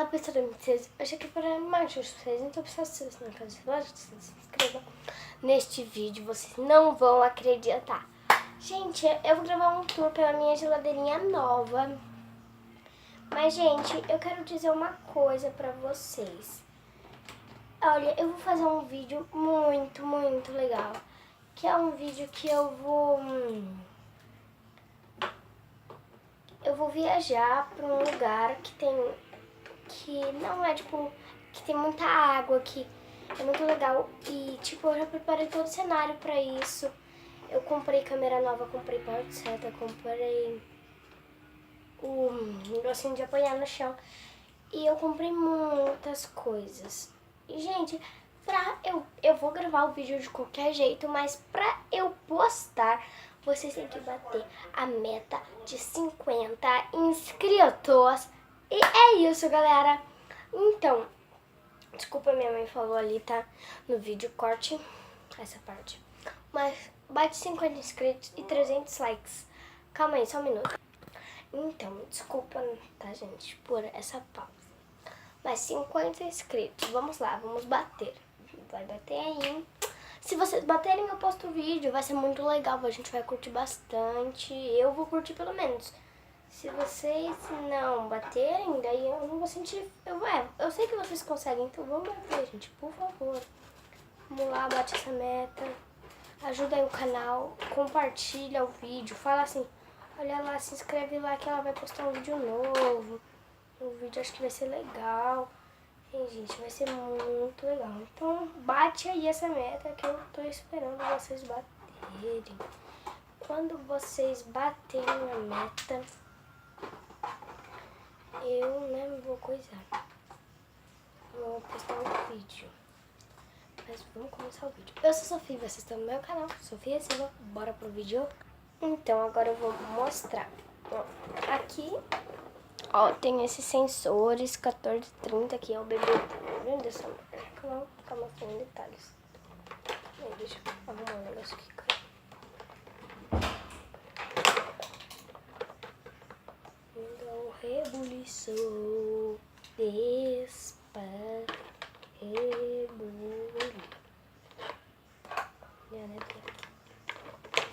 Fala pessoal, eu achei que para mais de vocês, então precisa se inscrevam neste vídeo, vocês não vão acreditar. Gente, eu vou gravar um tour pela minha geladeirinha nova. Mas, gente, eu quero dizer uma coisa pra vocês. Olha, eu vou fazer um vídeo muito legal. Que é um vídeo que eu vou viajar pra um lugar que não é, tipo, que tem muita água, que é muito legal. E, tipo, eu já preparei todo o cenário pra isso. Eu comprei câmera nova, comprei porta-seta, comprei o negocinho de apoiar no chão. E eu comprei muitas coisas. E, gente, eu vou gravar o vídeo de qualquer jeito, mas pra eu postar, vocês têm que bater a meta de 50 inscritos. E é isso, galera. Então, desculpa, minha mãe falou ali, tá? No vídeo, corte essa parte. Mas bate 50 inscritos e 300 likes. Calma aí, só um minuto. Então, desculpa, tá, gente, por essa pausa. Mas 50 inscritos, vamos lá, vamos bater. Vai bater aí. Se vocês baterem, eu posto o vídeo, vai ser muito legal, a gente vai curtir bastante. Eu vou curtir pelo menos. Se vocês não baterem, daí eu não vou sentir... Eu sei que vocês conseguem, então vamos bater, gente, por favor. Vamos lá, bate essa meta. Ajuda aí o canal, compartilha o vídeo, fala assim, olha lá, se inscreve lá que ela vai postar um vídeo novo. O vídeo acho que vai ser legal. E, gente, vai ser muito legal. Então, bate aí essa meta que eu tô esperando vocês baterem. Quando vocês baterem a meta, eu, né, vou coisar. Vou postar um vídeo. Mas vamos começar o vídeo. Eu sou a Sofia, vocês estão no meu canal, Sofia Silva. Bora pro vídeo? Então, agora eu vou mostrar. Ó, aqui, ó, tem esses sensores 1430, aqui é o bebê dessa marca. Não ficar mostrando detalhes. Aí, deixa eu arrumar um negócio aqui. Então, rebuliço, rebule.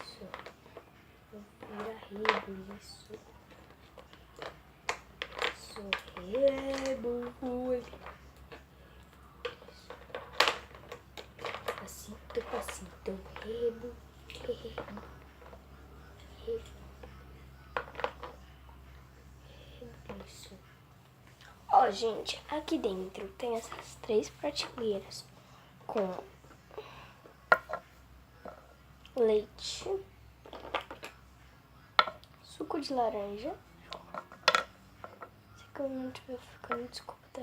Isso. Vira rebuliço. Isso, rebule. Passito, rebuliço. Ó, gente, aqui dentro tem essas 3 prateleiras com leite, suco de laranja. Se eu não estiver ficando, desculpa, tá?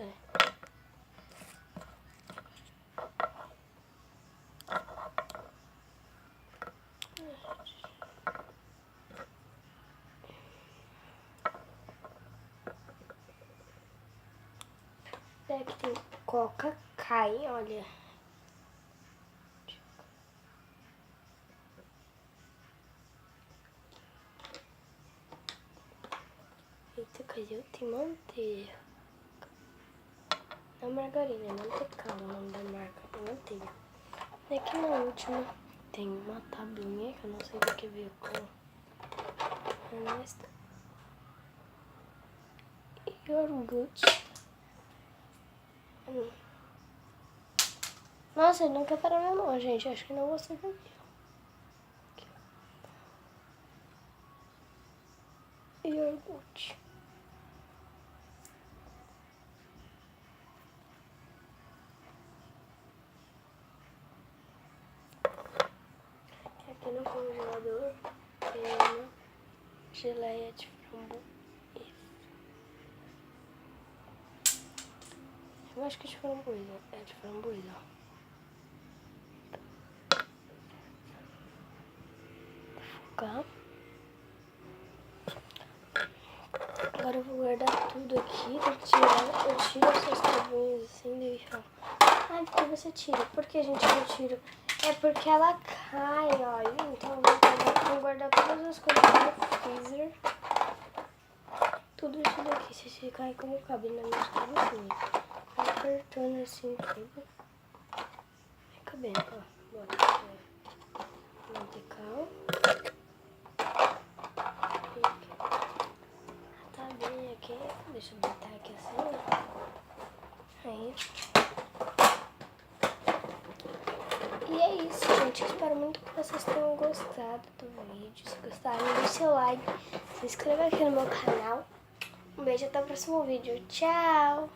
Aqui tem Coca Kai, olha. Eita, cadê? Tem manteiga. Não, margarina, é mantecão o nome da marca, é manteiga. E aqui na última tem uma tabuinha que eu não sei do que veio com esta. Iogurte. Nossa, ele não quer parar minha mão, gente. Acho que não vou ser aqui. Iogurte. Aqui no congelador tem uma geleia de framboesa. Eu acho que é de framboesa. É de framboesa. Focar. Agora eu vou guardar tudo aqui. Eu tiro essas tabuinhas assim e deixo. Ai, por que você tira? Por que, gente, eu tiro? É porque ela cai, ó. Então eu vou guardar todas as coisas no freezer. tudo isso daqui. Se ficar aí como cabe na minha cabecinha. Apertando assim tudo. Vai cabendo, ó. Bota vertical. Tá bem aqui. Deixa eu botar aqui assim, ó. Aí. E é isso, gente. Eu espero muito que vocês tenham gostado do vídeo. Se gostaram, deixe seu like. Se inscreva aqui no meu canal. Um beijo, até o próximo vídeo. Tchau!